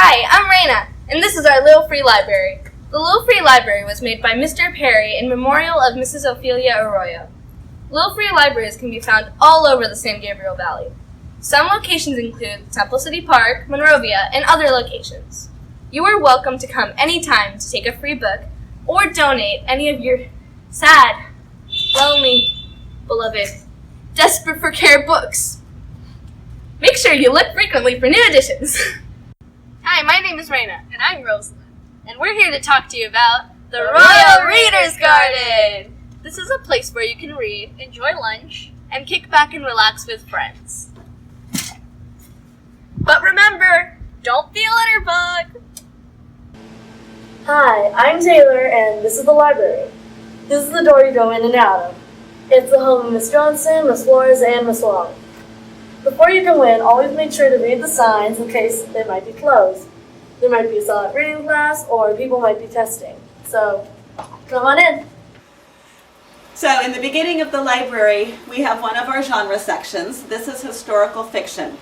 Hi, I'm Raina, and this is our Little Free Library. The Little Free Library was made by Mr. Perry in memorial of Mrs. Ophelia Arroyo. Little Free Libraries can be found all over the San Gabriel Valley. Some locations include Temple City Park, Monrovia, and other locations. You are welcome to come anytime to take a free book or donate any of your sad, lonely, beloved, desperate for care books. Make sure you look frequently for new editions. Hi, my name is Raina. And I'm Rosalind. And we're here to talk to you about the Royal Reader's Garden. This is a place where you can read, enjoy lunch, And kick back and relax with friends. But remember, don't be a litter bug. Hi, I'm Taylor, and this is the library. This is the door you go in and out of. It's the home of Miss Johnson, Miss Flores, and Miss Wally. Before you go in, always make sure to read the signs in case they might be closed. There might be a silent reading class, or people might be testing. So, come on in. So in the beginning of the library, we have one of our genre sections. This is historical fiction.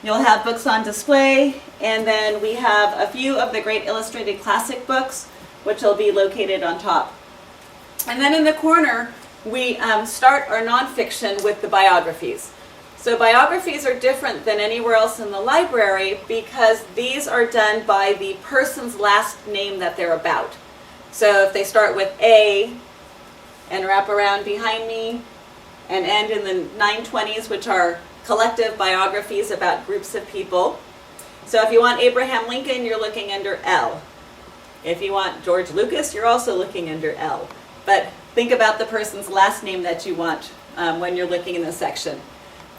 You'll have books on display, and then we have a few of the great illustrated classic books, which will be located on top. And then in the corner, we start our nonfiction with the biographies. So biographies are different than anywhere else in the library because these are done by the person's last name that they're about. So if they start with A and wrap around behind me and end in the 920s, which are collective biographies about groups of people. So if you want Abraham Lincoln, you're looking under L. If you want George Lucas, you're also looking under L. But think about the person's last name that you want when you're looking in this section.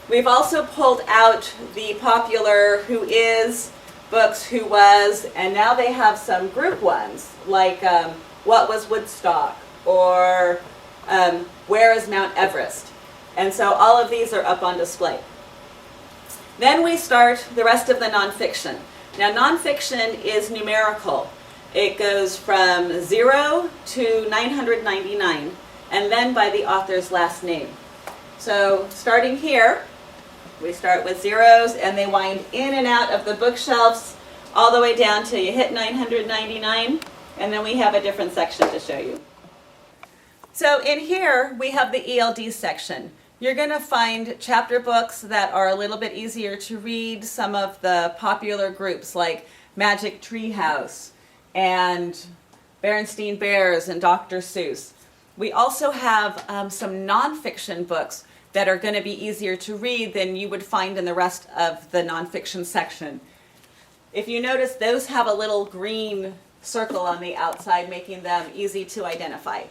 We've also pulled out the popular who is, books, who was, and now they have some group ones, like What Was Woodstock, or Where is Mount Everest? And so all of these are up on display. Then we start the rest of the nonfiction. Now nonfiction is numerical. It goes from 0 to 999, and then by the author's last name. So starting here, we start with zeros, and they wind in and out of the bookshelves all the way down till you hit 999, and then we have a different section to show you. So in here, we have the ELD section. You're going to find chapter books that are a little bit easier to read, some of the popular groups like Magic Tree House and Berenstain Bears and Dr. Seuss. We also have some nonfiction books that are going to be easier to read than you would find in the rest of the nonfiction section. If you notice, those have a little green circle on the outside, making them easy to identify.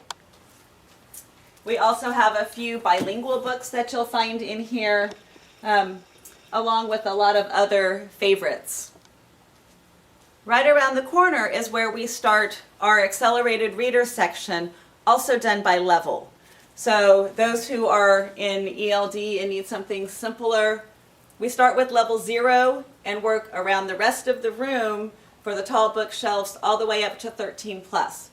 We also have a few bilingual books that you'll find in here, along with a lot of other favorites. Right around the corner is where we start our accelerated reader section, also done by level. So those who are in ELD and need something simpler, we start with level 0 and work around the rest of the room for the tall bookshelves all the way up to 13 plus.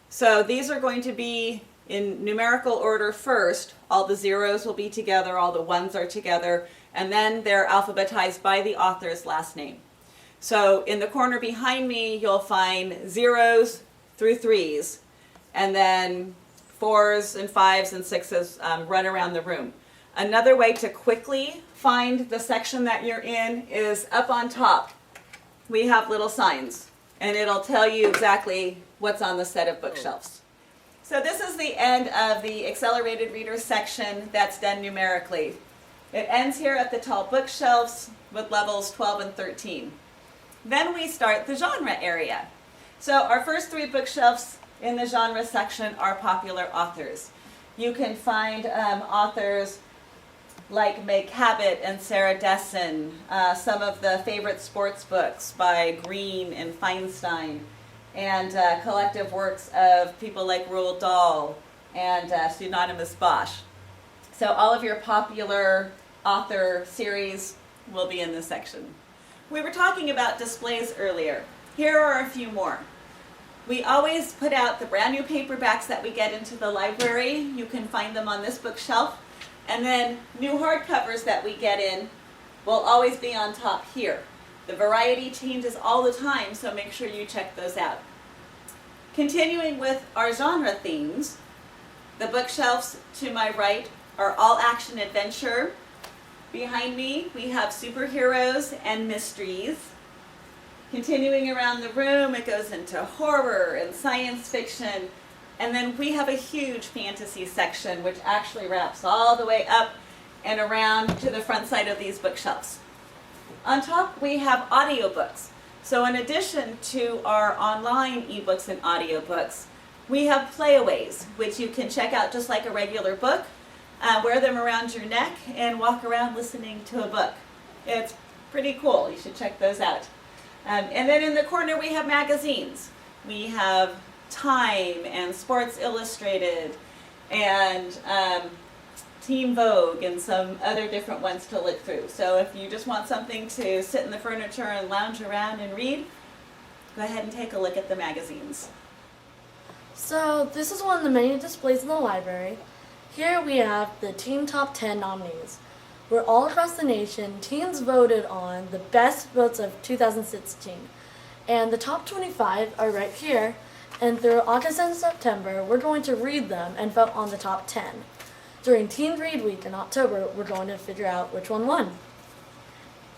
So these are going to be in numerical order first. All the zeros will be together, all the ones are together, and then they're alphabetized by the author's last name. So in the corner behind me, you'll find 0s through 3s, and then 4s and 5s and 6s run around the room. Another way to quickly find the section that you're in is up on top. We have little signs, and it'll tell you exactly what's on the set of bookshelves. So this is the end of the accelerated reader section that's done numerically. It ends here at the tall bookshelves with levels 12 and 13. Then we start the genre area. So our first 3 bookshelves in the genre section are popular authors. You can find authors like Meg Cabot and Sarah Dessen, some of the favorite sports books by Green and Feinstein, and collective works of people like Roald Dahl and Pseudonymous Bosch. So all of your popular author series will be in this section. We were talking about displays earlier. Here are a few more. We always put out the brand new paperbacks that we get into the library. You can find them on this bookshelf. And then new hardcovers that we get in will always be on top here. The variety changes all the time, so make sure you check those out. Continuing with our genre themes, the bookshelves to my right are all action adventure. Behind me, we have superheroes and mysteries. Continuing around the room, it goes into horror and science fiction. And then we have a huge fantasy section, which actually wraps all the way up and around to the front side of these bookshelves. On top, we have audiobooks. So in addition to our online ebooks and audiobooks, we have playaways, which you can check out just like a regular book, wear them around your neck, and walk around listening to a book. It's pretty cool. You should check those out. And then in the corner, we have magazines. We have Time and Sports Illustrated and Teen Vogue and some other different ones to look through. So if you just want something to sit in the furniture and lounge around and read, go ahead and take a look at the magazines. So this is one of the many displays in the library. Here we have the Teen Top 10 nominees, where all across the nation, teens voted on the best books of 2016. And the top 25 are right here, and through August and September, we're going to read them and vote on the top 10. During Teen Read Week in October, we're going to figure out which one won.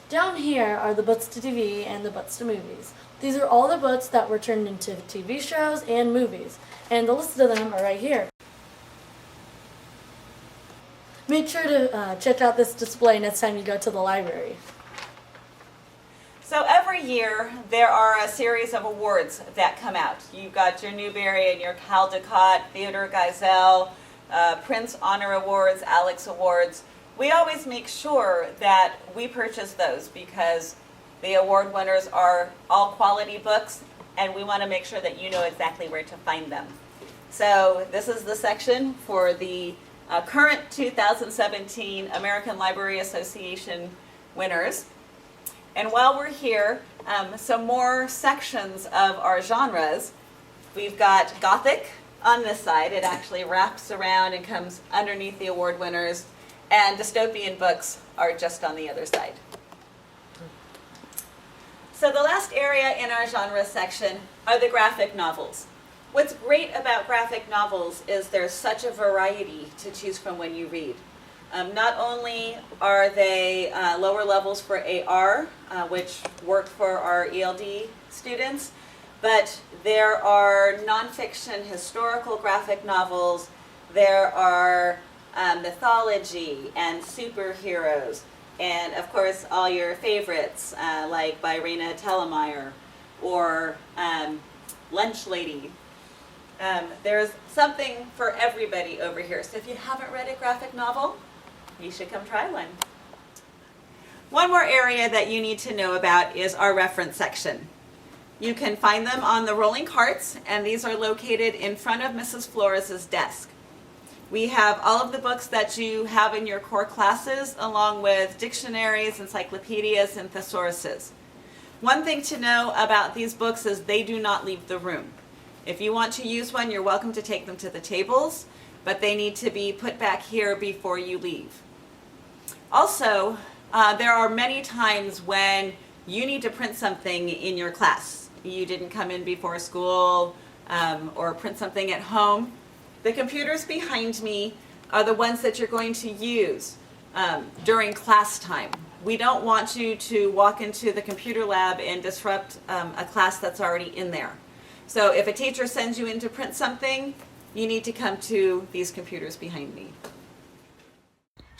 Down here are the books to TV and the books to movies. These are all the books that were turned into TV shows and movies, and the list of them are right here. Make sure to check out this display next time you go to the library. So every year there are a series of awards that come out. You've got your Newbery and your Caldecott, Theodore Geisel, Prince Honor Awards, Alex Awards. We always make sure that we purchase those because the award winners are all quality books, and we want to make sure that you know exactly where to find them. So this is the section for the current 2017 American Library Association winners. And while we're here, some more sections of our genres. We've got Gothic on this side. It actually wraps around and comes underneath the award winners. And dystopian books are just on the other side. So the last area in our genre section are the graphic novels. What's great about graphic novels is there's such a variety to choose from when you read. Not only are they lower levels for AR, which work for our ELD students, but there are nonfiction historical graphic novels, there are mythology and superheroes, and of course all your favorites like by Raina Telgemeier or Lunch Lady. There's something for everybody over here. So if you haven't read a graphic novel, you should come try one. One more area that you need to know about is our reference section. You can find them on the rolling carts, and these are located in front of Mrs. Flores' desk. We have all of the books that you have in your core classes, along with dictionaries, encyclopedias, and thesauruses. One thing to know about these books is they do not leave the room. If you want to use one, you're welcome to take them to the tables, but they need to be put back here before you leave. Also, there are many times when you need to print something in your class. You didn't come in before school or print something at home. The computers behind me are the ones that you're going to use during class time. We don't want you to walk into the computer lab and disrupt a class that's already in there. So if a teacher sends you in to print something, you need to come to these computers behind me.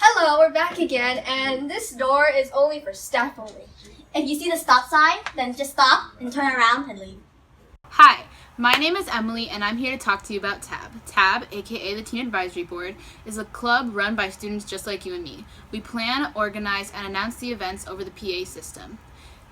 Hello, we're back again, and this door is only for staff only. If you see the stop sign, then just stop and turn around and leave. Hi, my name is Emily, and I'm here to talk to you about TAB. TAB, aka the Teen Advisory Board, is a club run by students just like you and me. We plan, organize, and announce the events over the PA system.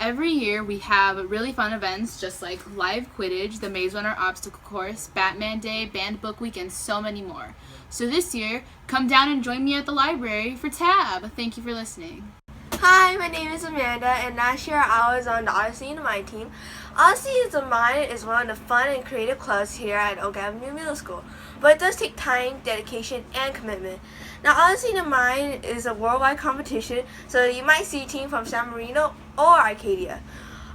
Every year we have really fun events just like live Quidditch, the Maze Runner obstacle course, Batman Day, Band Book Week, and so many more. So this year, come down and join me at the library for TAB. Thank you for listening. Hi, my name is Amanda, and last year I was on the Odyssey in Mind team. Odyssey is a Mind is one of the fun and creative clubs here at Oak Avenue Middle School, but it does take time, dedication, and commitment. Now, Odyssey in Mind is a worldwide competition, so you might see a team from San Marino or Arcadia.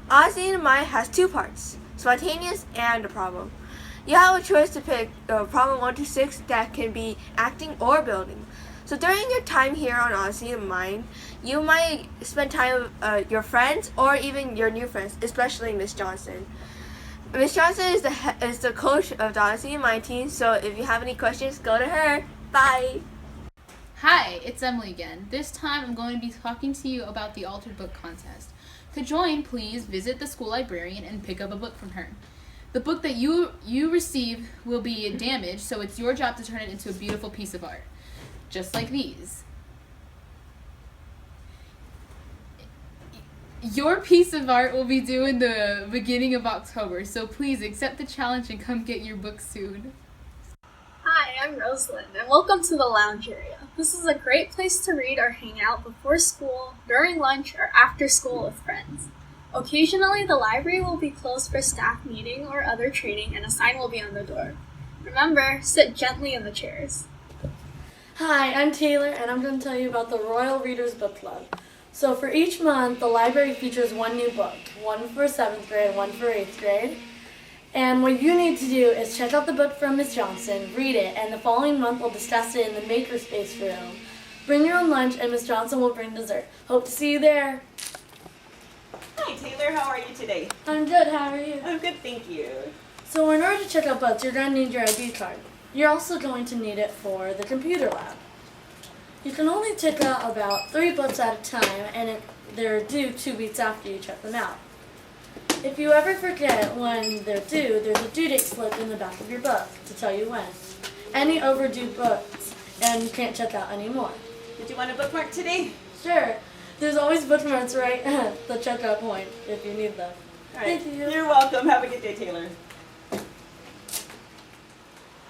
Odyssey in Mind has two parts, spontaneous and a problem. You have a choice to pick problem 1 to 6 that can be acting or building. So during your time here on Odyssey in Mind, you might spend time with your friends or even your new friends, especially Miss Johnson. Miss Johnson is the coach of the Odyssey in Mind team, so if you have any questions, go to her. Bye! Hi, it's Emily again. This time I'm going to be talking to you about the Altered Book Contest. To join, please visit the school librarian and pick up a book from her. The book that you receive will be damaged, so it's your job to turn it into a beautiful piece of art. Just like these. Your piece of art will be due in the beginning of October, so please accept the challenge and come get your book soon. Hi, I'm Rosalind, and welcome to the lounge area. This is a great place to read or hang out before school, during lunch, or after school with friends. Occasionally, the library will be closed for staff meeting or other training, and a sign will be on the door. Remember, sit gently in the chairs. Hi, I'm Taylor, and I'm going to tell you about the Royal Readers Book Club. So for each month, the library features one new book, one for 7th grade, one for 8th grade. And what you need to do is check out the book from Miss Johnson, read it, and the following month we'll discuss it in the Makerspace room. Bring your own lunch, and Miss Johnson will bring dessert. Hope to see you there. Hi Taylor, how are you today? I'm good, how are you? I'm good, thank you. So in order to check out books, you're going to need your ID card. You're also going to need it for the computer lab. You can only check out about 3 books at a time, and they're due 2 weeks after you check them out. If you ever forget when they're due, there's a due date slip in the back of your book to tell you when. Any overdue books, and you can't check out anymore. Did you want a bookmark today? Sure, there's always bookmarks right at the checkout point if you need them. All right. Thank you. You're welcome. Have a good day, Taylor.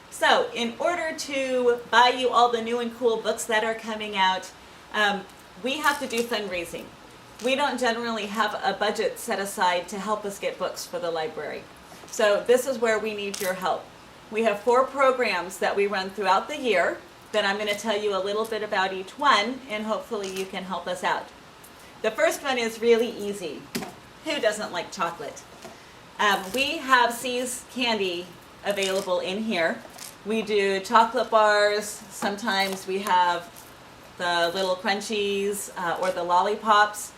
So, in order to buy you all the new and cool books that are coming out, we have to do fundraising. We don't generally have a budget set aside to help us get books for the library. So this is where we need your help. We have 4 programs that we run throughout the year that I'm going to tell you a little bit about each one, and hopefully you can help us out. The first one is really easy. Who doesn't like chocolate? We have See's candy available in here. We do chocolate bars. Sometimes we have the little crunchies or the lollipops.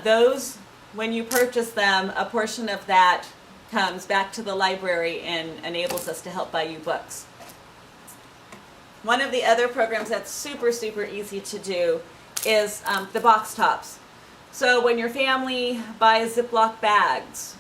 Those, when you purchase them, a portion of that comes back to the library and enables us to help buy you books. One of the other programs that's super, super easy to do is the box tops. So when your family buys Ziploc bags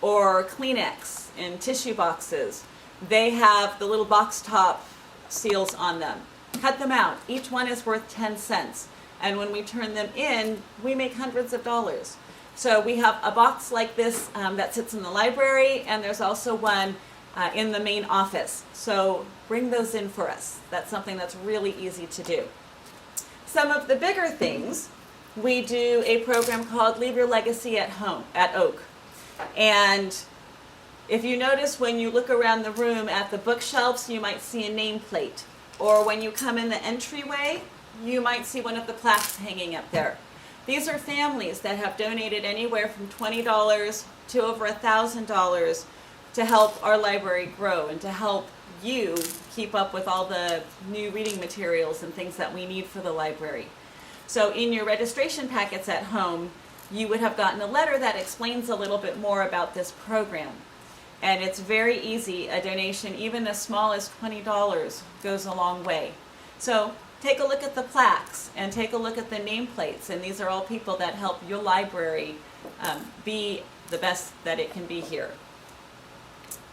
or Kleenex in tissue boxes, they have the little box top seals on them. Cut them out. Each one is worth 10 cents. And when we turn them in, we make hundreds of dollars. So we have a box like this that sits in the library, and there's also one in the main office. So bring those in for us. That's something that's really easy to do. Some of the bigger things, we do a program called Leave Your Legacy at Home at Oak. And if you notice when you look around the room at the bookshelves, you might see a nameplate. Or when you come in the entryway, you might see one of the plaques hanging up there. These are families that have donated anywhere from $20 to over $1,000 to help our library grow and to help you keep up with all the new reading materials and things that we need for the library. So in your registration packets at home, you would have gotten a letter that explains a little bit more about this program. And it's very easy. A donation, even as small as $20, goes a long way. So take a look at the plaques and take a look at the nameplates. And these are all people that help your library be the best that it can be here.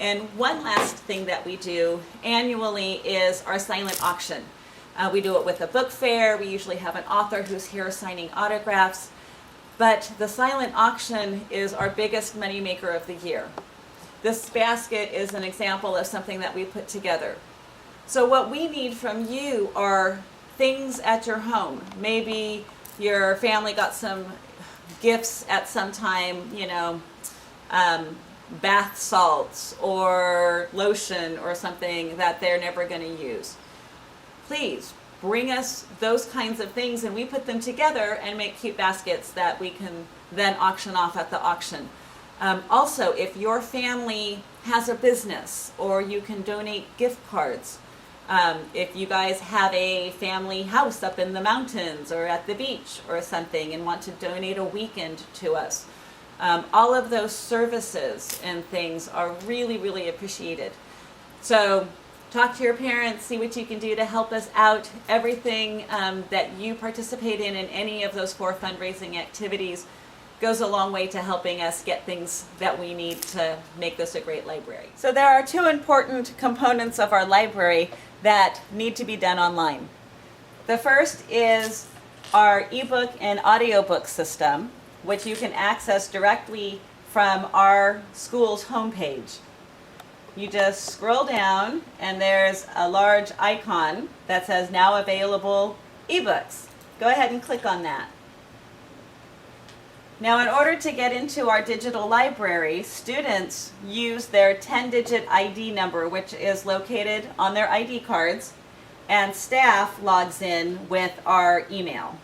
And one last thing that we do annually is our silent auction. We do it with a book fair. We usually have an author who's here signing autographs. But the silent auction is our biggest moneymaker of the year. This basket is an example of something that we put together. So what we need from you are things at your home. Maybe your family got some gifts at some time, you know, bath salts or lotion or something that they're never going to use. Please bring us those kinds of things, and we put them together and make cute baskets that we can then auction off at the auction. Also, if your family has a business, or you can donate gift cards. If you guys have a family house up in the mountains or at the beach or something and want to donate a weekend to us, all of those services and things are really, really appreciated. So talk to your parents, see what you can do to help us out. Everything that you participate in any of those 4 fundraising activities goes a long way to helping us get things that we need to make this a great library. So there are 2 important components of our library that need to be done online. The first is our ebook and audiobook system, which you can access directly from our school's homepage. You just scroll down and there's a large icon that says now available ebooks. Go ahead and click on that. Now, in order to get into our digital library, students use their 10-digit ID number, which is located on their ID cards, and staff logs in with our email.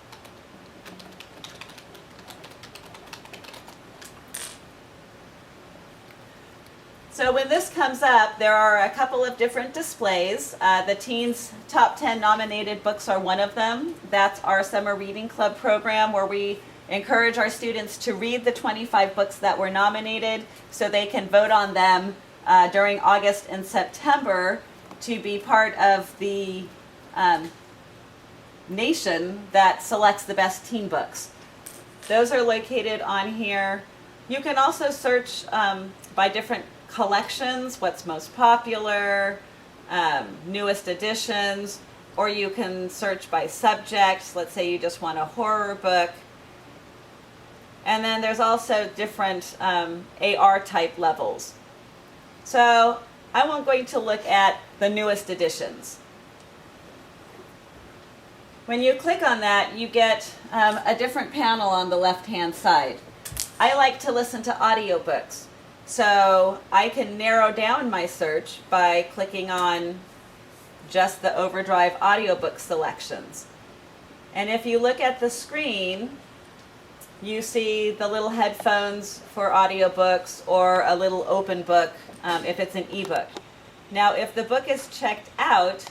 So when this comes up, there are a couple of different displays. The Teens Top 10 Nominated Books are one of them. That's our Summer Reading Club program, where we encourage our students to read the 25 books that were nominated so they can vote on them during August and September to be part of the nation that selects the best teen books. Those are located on here. You can also search by different collections, what's most popular, newest editions, or you can search by subject. Let's say you just want a horror book. And then there's also different AR type levels. So I'm going to look at the newest editions. When you click on that, you get a different panel on the left-hand side. I like to listen to audiobooks. So I can narrow down my search by clicking on just the Overdrive audiobook selections. And if you look at the screen, you see the little headphones for audiobooks or a little open book if it's an ebook. Now, if the book is checked out,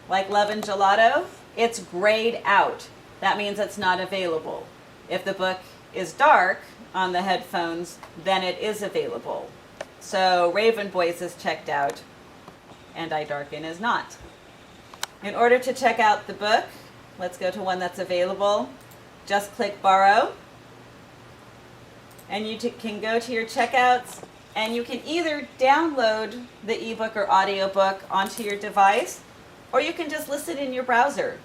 like Love and Gelato, it's grayed out. That means it's not available. If the book is dark on the headphones, then it is available. So Raven Boys is checked out, and I Darken is not. In order to check out the book, let's go to one that's available. Just click Borrow, and you can go to your checkouts, and you can either download the ebook or audiobook onto your device, or you can just listen in your browser.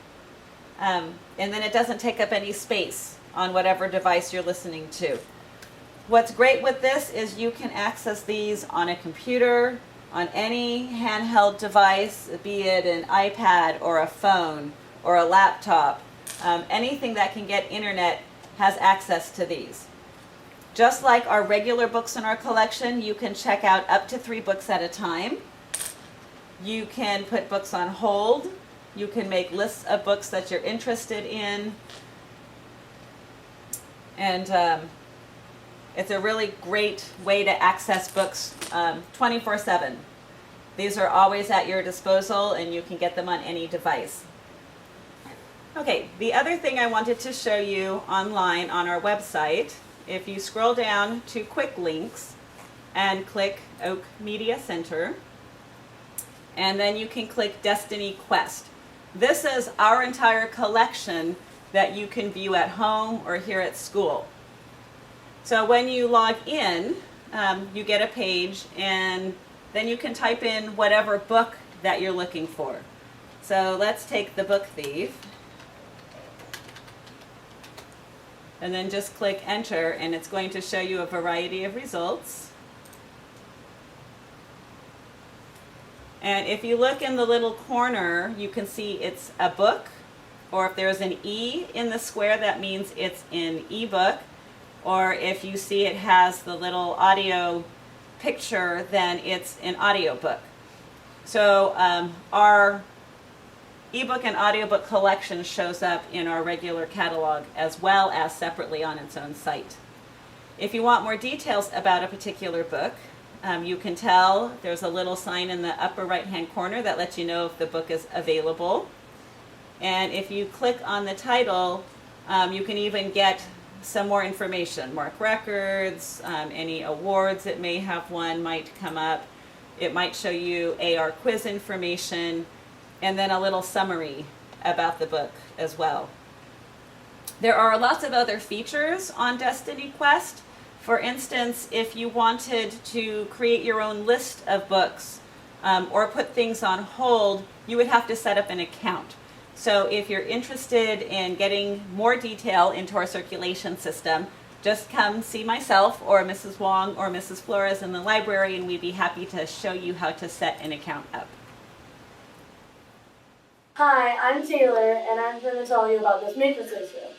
And then it doesn't take up any space on whatever device you're listening to. What's great with this is you can access these on a computer, on any handheld device, be it an iPad or a phone or a laptop. Anything that can get internet has access to these. Just like our regular books in our collection, you can check out up to 3 books at a time. You can put books on hold. You can make lists of books that you're interested in. And it's a really great way to access books 24/7. These are always at your disposal, and you can get them on any device. Okay, the other thing I wanted to show you online on our website, if you scroll down to Quick Links and click Oak Media Center, and then you can click Destiny Quest. This is our entire collection that you can view at home or here at school. So when you log in, you get a page, and then you can type in whatever book that you're looking for. So let's take The Book Thief. And then just click Enter, and it's going to show you a variety of results. And if you look in the little corner, you can see it's a book, or if there's an E in the square, that means it's in ebook. Or if you see it has the little audio picture, then it's an audiobook. So our ebook and audiobook collection shows up in our regular catalog as well as separately on its own site. If you want more details about a particular book, you can tell there's a little sign in the upper right-hand corner that lets you know if the book is available. And if you click on the title, you can even get some more information, mark records, any awards it may have won might come up. It might show you AR quiz information, and then a little summary about the book as well. There are lots of other features on Destiny Quest. For instance, if you wanted to create your own list of books or put things on hold, you would have to set up an account. So if you're interested in getting more detail into our circulation system, just come see myself or Mrs. Wong or Mrs. Flores in the library, and we'd be happy to show you how to set an account up. Hi, I'm Taylor, and I'm going to tell you about this matrices room.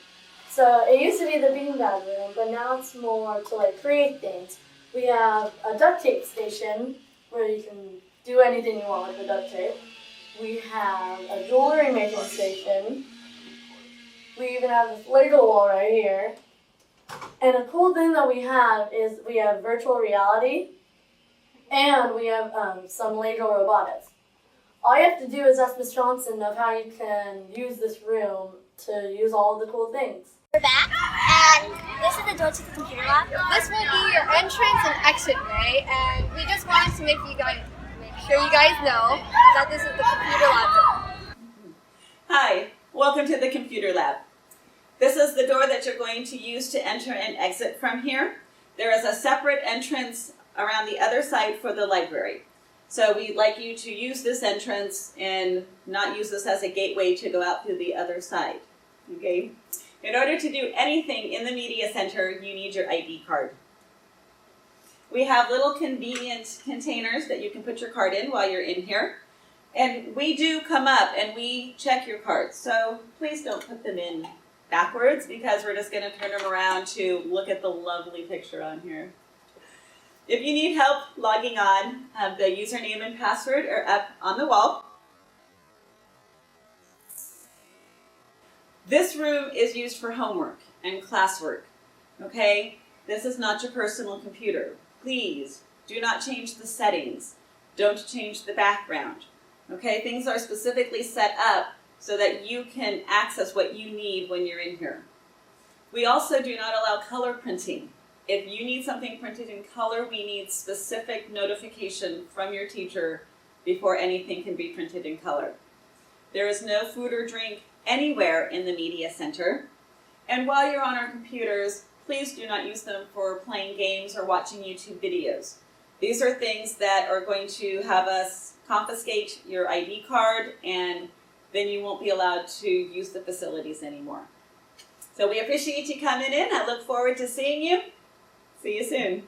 So it used to be the beanbag room, but now it's more to like create things. We have a duct tape station where you can do anything you want with the duct tape. We have a jewelry making station. We even have this Lego wall right here. And a cool thing that we have is we have virtual reality, and we have some Lego robotics. All you have to do is ask Miss Johnson of how you can use this room to use all of the cool things. We're back, and this is the door to the computer lab. This will be your entrance and exit way, and we just wanted to make sure you guys know that this is the computer lab door. Hi, welcome to the computer lab. This is the door that you're going to use to enter and exit from here. There is a separate entrance around the other side for the library. So we'd like you to use this entrance and not use this as a gateway to go out through the other side. Okay? In order to do anything in the media center, you need your ID card. We have little convenient containers that you can put your card in while you're in here. And we do come up and we check your cards. So please don't put them in backwards, because we're just going to turn them around to look at the lovely picture on here. If you need help logging on, the username and password are up on the wall. This room is used for homework and classwork, okay? This is not your personal computer. Please do not change the settings. Don't change the background, okay? Things are specifically set up so that you can access what you need when you're in here. We also do not allow color printing. If you need something printed in color, we need specific notification from your teacher before anything can be printed in color. There is no food or drink anywhere in the media center. And while you're on our computers, please do not use them for playing games or watching YouTube videos. These are things that are going to have us confiscate your ID card, and then you won't be allowed to use the facilities anymore. So we appreciate you coming in. I look forward to seeing you. See you soon.